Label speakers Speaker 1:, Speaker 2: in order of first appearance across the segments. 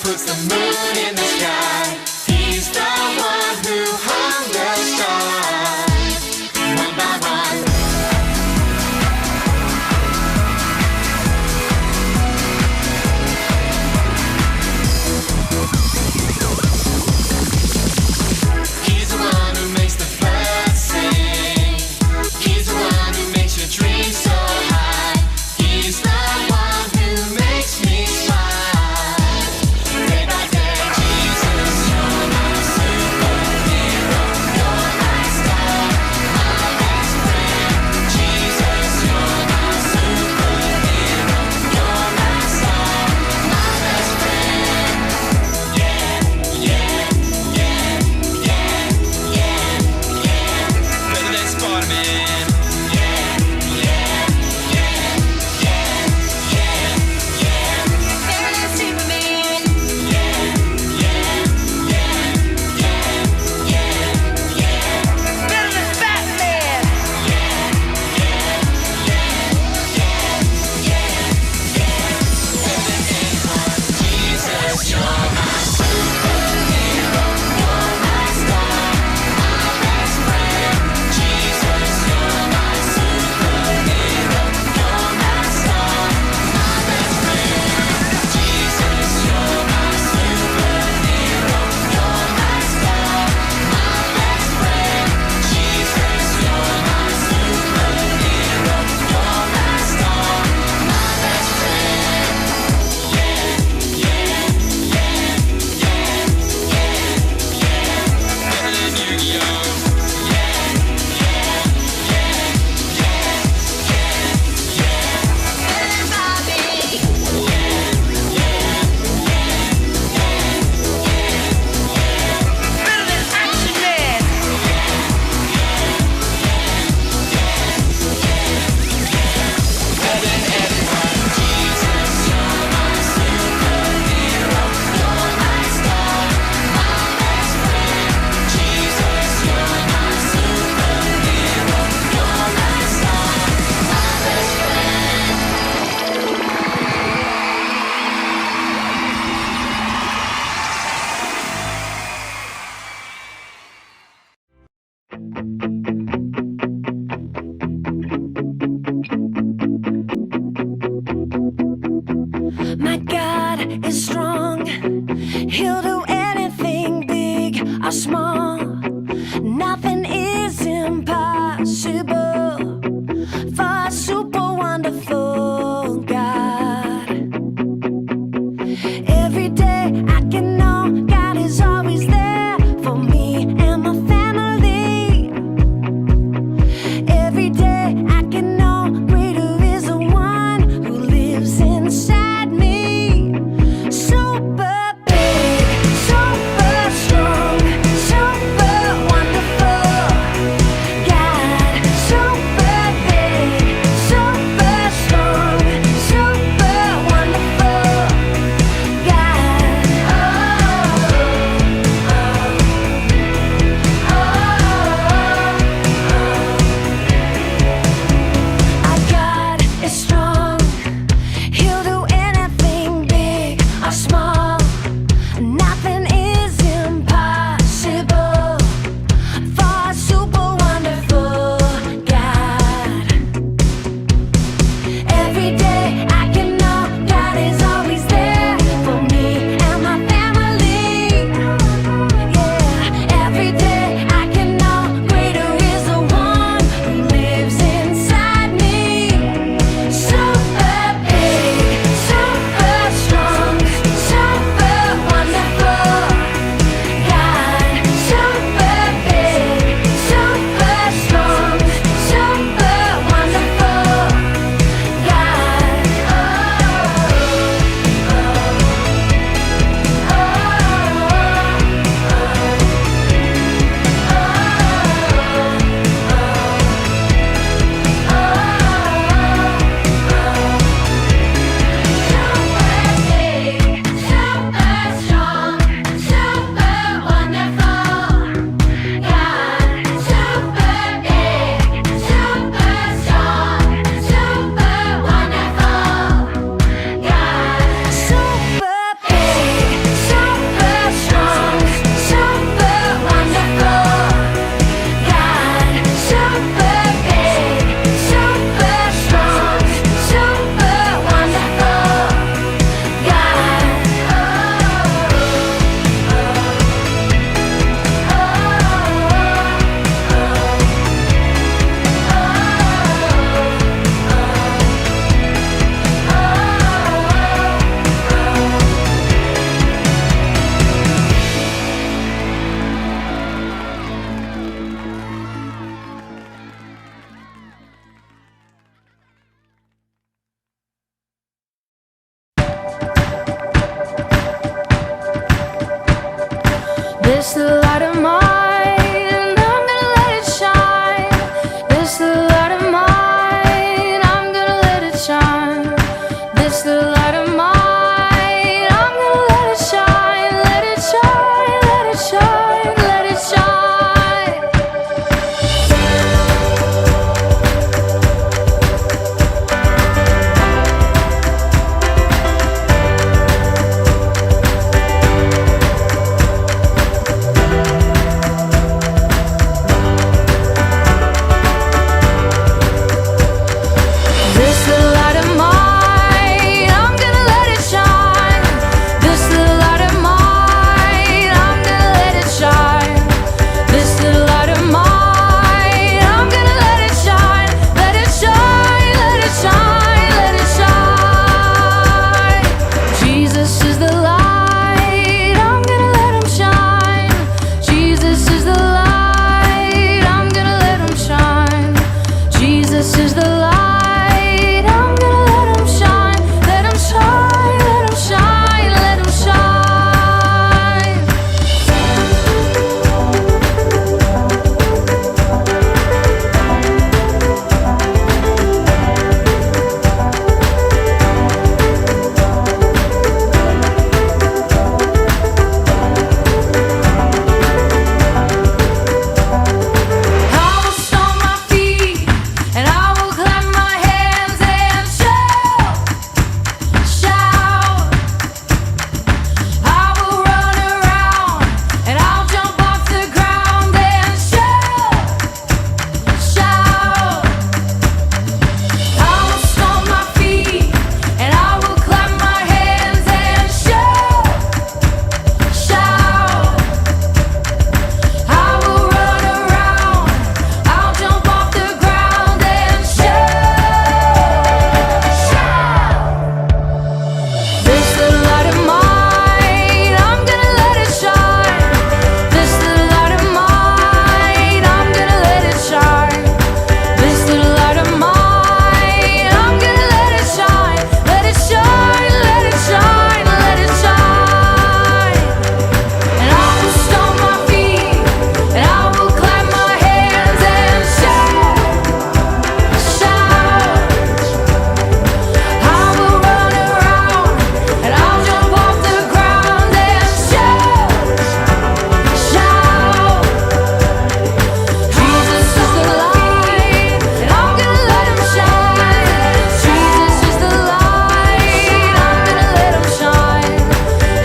Speaker 1: puts the moon in the sky. He's the one who hung the stars one by one. He's the one who makes the birds sing. He's the one who makes your dreams so high. He's the one who makes me smile. Day by day, Jesus, you're my superhero. You're my star, my best friend. Jesus, you're my superhero. You're my star, my best friend. Yeah, yeah, yeah, yeah, yeah, yeah. Better than Spider-Man. Yeah, yeah, yeah, yeah, yeah, yeah. Better than Superman. Yeah, yeah, yeah, yeah, yeah, yeah. Better than Batman. Yeah, yeah, yeah, yeah, yeah, yeah. Better than anyone. Jesus, you're my superhero. You're my star, my best friend. Jesus, you're my superhero. You're my star, my best friend. Jesus, you're my superhero. You're my star, my best friend. Jesus, you're my superhero. You're my star, my best friend. Yeah, yeah, yeah, yeah, yeah, yeah. Better than Yu-Gi-Oh! Yeah, yeah, yeah, yeah, yeah, yeah. Better than Bobby. Yeah, yeah, yeah, yeah, yeah, yeah. Better than Action Man. Yeah, yeah, yeah, yeah, yeah, yeah. Better than everyone. Jesus, you're my superhero. You're my star, my best friend. Jesus, you're my superhero. You're my star, my best friend.
Speaker 2: My God is strong. He'll do anything big or small. Nothing is impossible for a super wonderful God. Every day I can know God is always there for me and my family. Every day I can know greater is the one who lives inside me. Super big, super strong, super wonderful God. Super big, super strong, super wonderful God. This little light of mine, I'm gonna let it shine. This little light of mine, I'm gonna let it shine. This little light of mine, I'm gonna let it shine. Let it shine, let it shine, let it shine. This little light of mine, I'm gonna let it shine. This little light of mine, I'm gonna let it shine. This little light of mine, I'm gonna let it shine. Let it shine, let it shine, let it shine. Jesus is the light, I'm gonna let him shine. Jesus is the light, I'm gonna let him shine. Jesus is the light. I'm gonna let him shine, let him shine, let him shine, let him shine. I will stomp my feet and I will clap my hands and shout, shout. I will run around and I'll jump off the ground and shout, shout. I will stomp my feet and I will clap my hands and shout, shout. I will run around, I'll jump off the ground and shout, shout. This little light of mine, I'm gonna let it shine. This little light of mine, I'm gonna let it shine. This little light of mine, I'm gonna let it shine. Let it shine, let it shine, let it shine. And I will stomp my feet and I will clap my hands and shout, shout. I will run around and I'll jump off the ground and shout, shout. Jesus is the light and I'm gonna let him shine. Jesus is the light, I'm gonna let him shine.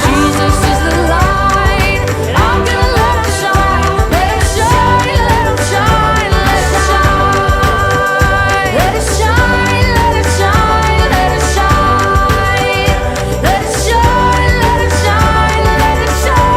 Speaker 2: Jesus is the light and I'm gonna let him shine. Let it shine, let him shine, let it shine. Let it shine, let it shine, let it shine. Let it shine, let it shine, let it shine.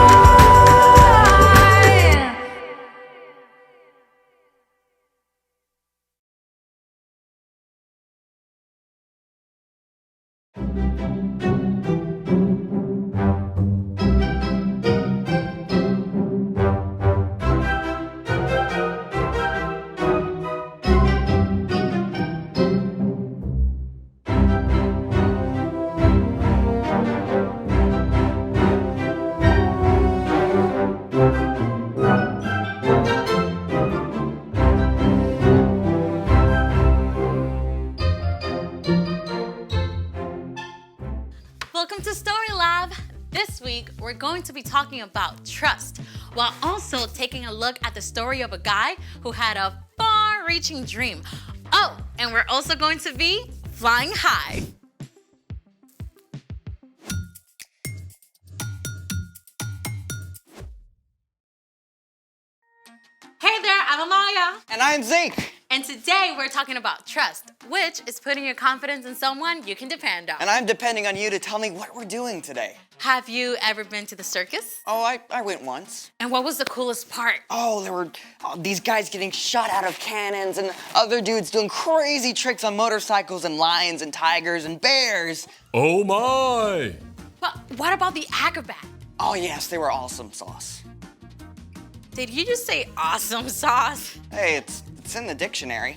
Speaker 3: Welcome to Story Lab. This week, we're going to be talking about trust, while also taking a look at the story of a guy who had a far-reaching dream. Oh, and we're also going to be flying high. Hey there, I'm Amaya.
Speaker 4: And I'm Zeke.
Speaker 3: And today we're talking about trust, which is putting your confidence in someone you can depend on.
Speaker 4: And I'm depending on you to tell me what we're doing today.
Speaker 3: Have you ever been to the circus?
Speaker 4: Oh, I went once.
Speaker 3: And what was the coolest part?
Speaker 4: Oh, there were these guys getting shot out of cannons and other dudes doing crazy tricks on motorcycles and lions and tigers and bears.
Speaker 5: Oh my!
Speaker 3: But what about the acrobat?
Speaker 4: Oh yes, they were awesome sauce.
Speaker 3: Did you just say awesome sauce?
Speaker 4: Hey, it's in the dictionary.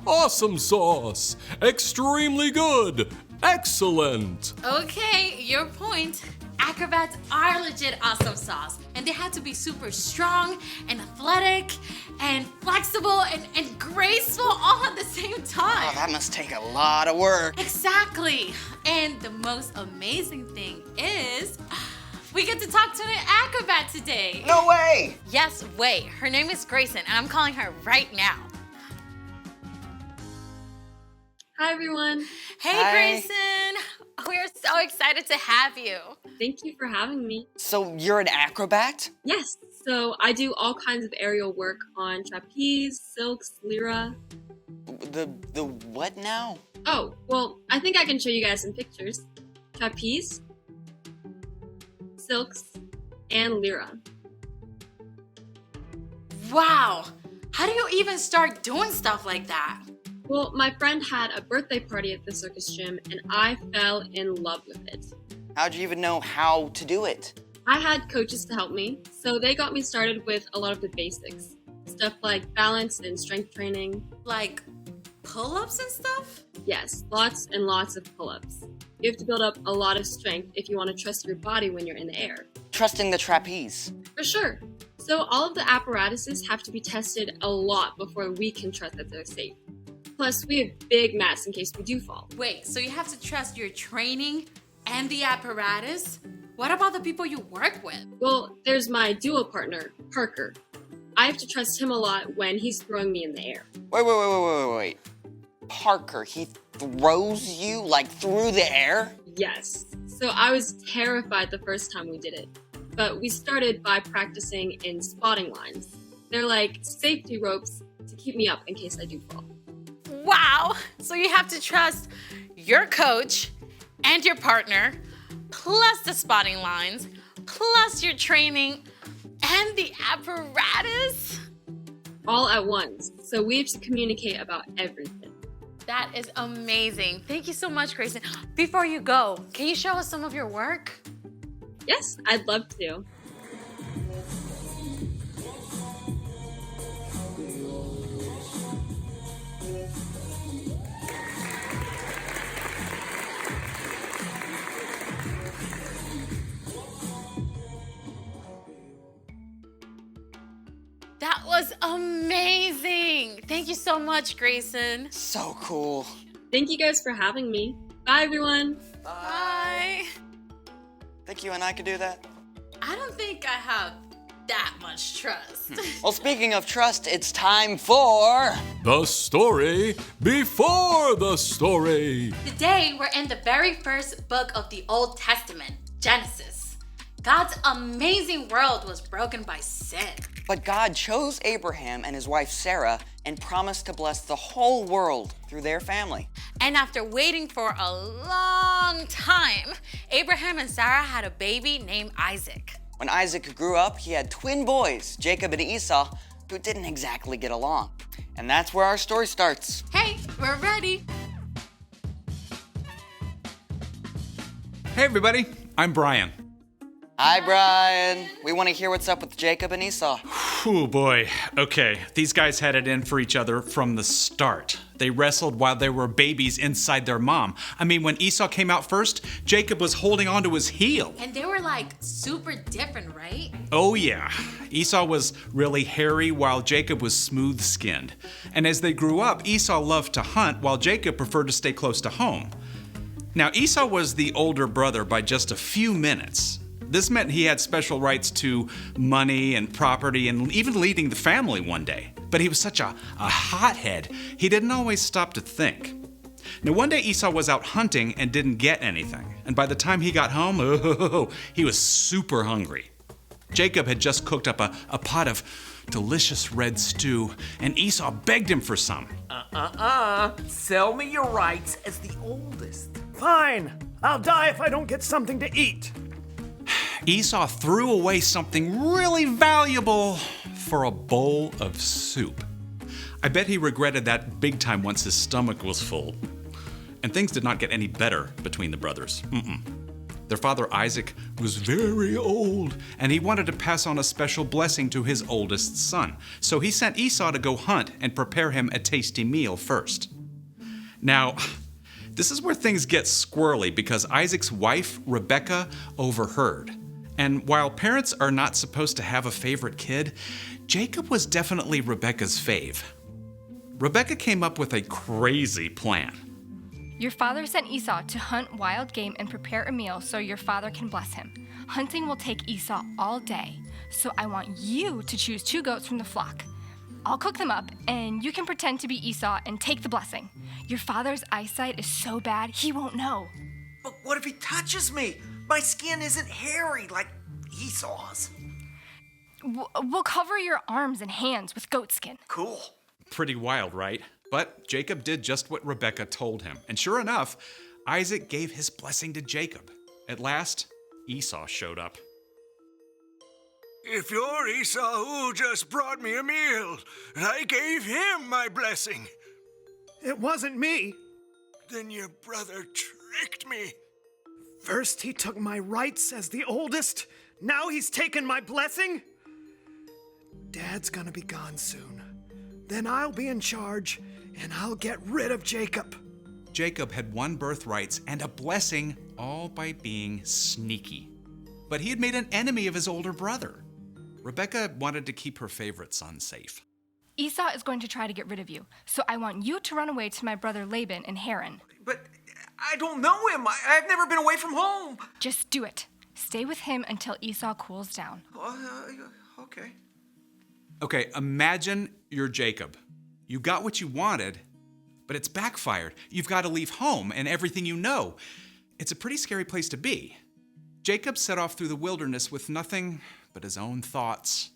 Speaker 5: Awesome sauce! Extremely good! Excellent!
Speaker 3: Okay, your point. acrobats are legit awesome sauce. And they have to be super strong and athletic and flexible and graceful all at the same time.
Speaker 4: Oh, that must take a lot of work.
Speaker 3: Exactly. And the most amazing thing is we get to talk to an acrobat today.
Speaker 4: No way!
Speaker 3: Yes, way. Her name is Grayson, and I'm calling her right now.
Speaker 6: Hi, everyone.
Speaker 3: Hey,
Speaker 4: Hi.
Speaker 3: Grayson. We're so excited to have you.
Speaker 6: Thank you for having me.
Speaker 4: So you're an acrobat?
Speaker 6: Yes, so I do all kinds of aerial work on trapeze, silks, lyra.
Speaker 4: The what now?
Speaker 6: Oh, well, I think I can show you guys some pictures. Trapeze, silks, and lyra.
Speaker 3: Wow. How do you even start doing stuff like that?
Speaker 6: Well, my friend had a birthday party at the circus gym, and I fell in love with it.
Speaker 4: How'd you even know how to do it?
Speaker 6: I had coaches to help me, so they got me started with a lot of the basics. Stuff like balance and strength training.
Speaker 3: Like pull-ups and stuff?
Speaker 6: Yes, lots and lots of pull-ups. You have to build up a lot of strength if you want to trust your body when you're in the air.
Speaker 4: Trusting the trapeze.
Speaker 6: For sure. So all of the apparatuses have to be tested a lot before we can trust that they're safe. Plus, we have big mats in case we do fall.
Speaker 3: Wait, so you have to trust your training and the apparatus? What about the people you work with?
Speaker 6: Well, there's my duo partner, Parker. I have to trust him a lot when he's throwing me in the air.
Speaker 4: Wait. Parker, he throws you like through the air?
Speaker 6: Yes. So I was terrified the first time we did it. But we started by practicing in spotting lines. They're like safety ropes to keep me up in case I do fall.
Speaker 3: Wow. So you have to trust your coach and your partner, plus the spotting lines, plus your training and the apparatus?
Speaker 6: All at once. So we have to communicate about everything.
Speaker 3: That is amazing. Thank you so much, Grayson. Before you go, can you show us some of your work?
Speaker 6: Yes, I'd love to.
Speaker 3: That was amazing. Thank you so much, Grayson.
Speaker 4: So cool.
Speaker 6: Thank you guys for having me. Bye, everyone.
Speaker 3: Bye.
Speaker 4: Think you and I could do that?
Speaker 3: I don't think I have that much trust.
Speaker 4: Well, speaking of trust, it's time for...
Speaker 5: The story before the story.
Speaker 3: Today, we're in the very first book of the Old Testament, Genesis. God's amazing world was broken by sin.
Speaker 4: But God chose Abraham and his wife Sarah and promised to bless the whole world through their family.
Speaker 3: And after waiting for a long time, Abraham and Sarah had a baby named Isaac.
Speaker 4: When Isaac grew up, he had twin boys, Jacob and Esau, who didn't exactly get along. And that's where our story starts.
Speaker 3: Hey, we're ready.
Speaker 7: Hey everybody, I'm Brian.
Speaker 4: Hi, Brian. We want to hear what's up with Jacob and Esau.
Speaker 7: Oh boy, okay, these guys had it in for each other from the start. They wrestled while they were babies inside their mom. I mean, when Esau came out first, Jacob was holding onto his heel.
Speaker 3: And they were like super different, right?
Speaker 7: Oh yeah, Esau was really hairy while Jacob was smooth-skinned. And as they grew up, Esau loved to hunt while Jacob preferred to stay close to home. Now, Esau was the older brother by just a few minutes. This meant he had special rights to money and property and even leading the family one day. But he was such a hothead, he didn't always stop to think. Now one day Esau was out hunting and didn't get anything. And by the time he got home, he was super hungry. Jacob had just cooked up a pot of delicious red stew, and Esau begged him for some.
Speaker 8: Sell me your rights as the oldest. Fine. I'll die if I don't get something to eat.
Speaker 7: Esau threw away something really valuable for a bowl of soup. I bet he regretted that big time once his stomach was full. And things did not get any better between the brothers. Their father Isaac was very old, and he wanted to pass on a special blessing to his oldest son. So he sent Esau to go hunt and prepare him a tasty meal first. Now, This is where things get squirrely because Isaac's wife, Rebecca, overheard. And while parents are not supposed to have a favorite kid, Jacob was definitely Rebecca's fave. Rebecca came up with a crazy plan.
Speaker 9: Your father sent Esau to hunt wild game and prepare a meal so your father can bless him. Hunting will take Esau all day, so I want you to choose 2 goats from the flock. I'll cook them up, and you can pretend to be Esau and take the blessing. Your father's eyesight is so bad, he won't know.
Speaker 8: But what if he touches me? My skin isn't hairy like Esau's.
Speaker 9: We'll cover your arms and hands with goat skin.
Speaker 8: Cool.
Speaker 7: Pretty wild, right? But Jacob did just what Rebecca told him. And sure enough, Isaac gave his blessing to Jacob. At last, Esau showed up.
Speaker 10: If you're Esau who just brought me a meal, and I gave him my blessing,
Speaker 8: It wasn't me.
Speaker 10: then your brother tricked me.
Speaker 8: First he took my rights as the oldest, now he's taken my blessing? Dad's gonna be gone soon. Then I'll be in charge, and I'll get rid of Jacob.
Speaker 7: Jacob had won birthrights and a blessing all by being sneaky. But he had made an enemy of his older brother. Rebecca wanted to keep her favorite son safe.
Speaker 9: Esau is going to try to get rid of you, so I want you to run away to my brother Laban in Haran.
Speaker 8: But I don't know him. I've never been away from home.
Speaker 9: Just do it. Stay with him until Esau cools down.
Speaker 8: Okay.
Speaker 7: Okay, imagine you're Jacob. You got what you wanted, but it's backfired. You've got to leave home and everything you know. It's a pretty scary place to be. Jacob set off through the wilderness with nothing but his own thoughts.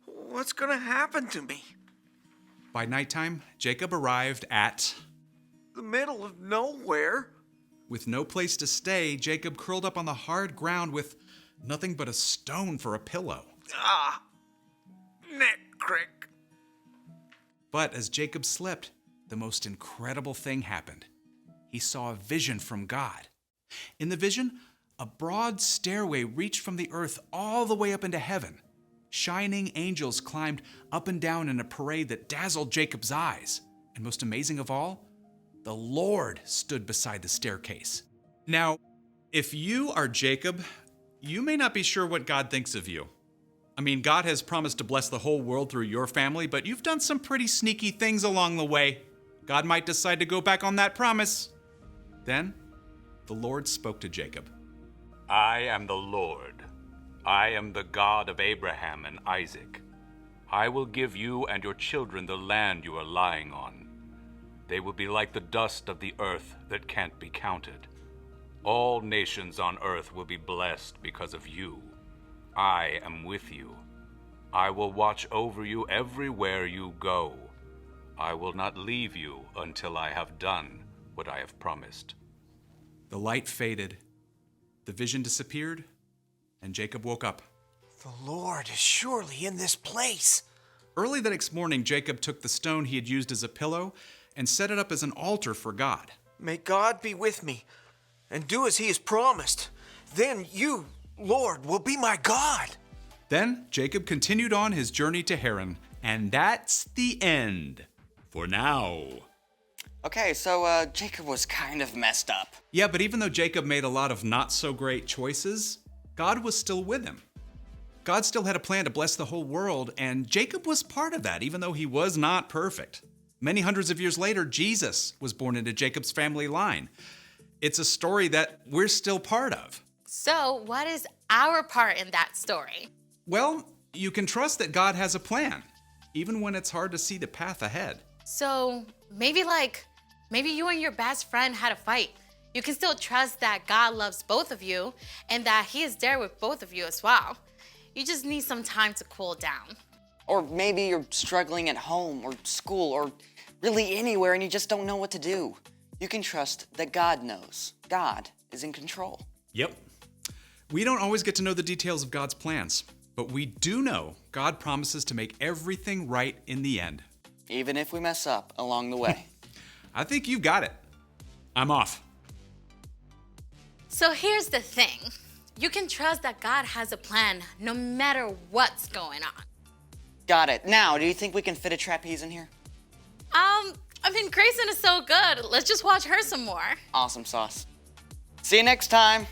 Speaker 8: What's gonna happen to me?
Speaker 7: By nighttime, Jacob arrived at...
Speaker 8: The middle of nowhere?
Speaker 7: With no place to stay, Jacob curled up on the hard ground with nothing but a stone for a pillow.
Speaker 8: Neck crick.
Speaker 7: But as Jacob slept, the most incredible thing happened. He saw a vision from God. In the vision, a broad stairway reached from the earth all the way up into heaven. Shining angels climbed up and down in a parade that dazzled Jacob's eyes. And most amazing of all, the Lord stood beside the staircase. Now, if you are Jacob, you may not be sure what God thinks of you. I mean, God has promised to bless the whole world through your family, but you've done some pretty sneaky things along the way. God might decide to go back on that promise. Then, the Lord spoke to Jacob.
Speaker 11: I am the Lord. I am the God of Abraham and Isaac. I will give you and your children the land you are lying on. They will be like the dust of the earth that can't be counted. All nations on earth will be blessed because of you. I am with you. I will watch over you everywhere you go. I will not leave you until I have done what I have promised.
Speaker 7: The light faded, the vision disappeared, and Jacob woke up.
Speaker 8: The Lord is surely in this place.
Speaker 7: Early the next morning, Jacob took the stone he had used as a pillow and set it up as an altar for God.
Speaker 8: May God be with me and do as he has promised. Then you, Lord, will be my God.
Speaker 7: Then Jacob continued on his journey to Haran, and that's the end. For now.
Speaker 4: Okay, so Jacob was kind of messed up.
Speaker 7: Yeah, but even though Jacob made a lot of not so great choices, God was still with him. God still had a plan to bless the whole world, and Jacob was part of that, even though he was not perfect. Many hundreds of years later, Jesus was born into Jacob's family line. It's a story that we're still part of.
Speaker 3: So, what is our part in that story?
Speaker 7: Well, you can trust that God has a plan, even when it's hard to see the path ahead.
Speaker 3: So, maybe you and your best friend had a fight. You can still trust that God loves both of you and that he is there with both of you as well. You just need some time to cool down.
Speaker 4: Or maybe you're struggling at home or school or really anywhere and you just don't know what to do. You can trust that God knows. God is in control.
Speaker 7: Yep. We don't always get to know the details of God's plans, but we do know God promises to make everything right in the end.
Speaker 4: Even if we mess up along the way.
Speaker 7: I think you've got it. I'm off.
Speaker 3: So here's the thing. You can trust that God has a plan no matter what's going on.
Speaker 4: Got it. Now, do you think we can fit a trapeze in here?
Speaker 3: I mean, Grayson is so good. Let's just watch her some more.
Speaker 4: Awesome sauce. See you next time.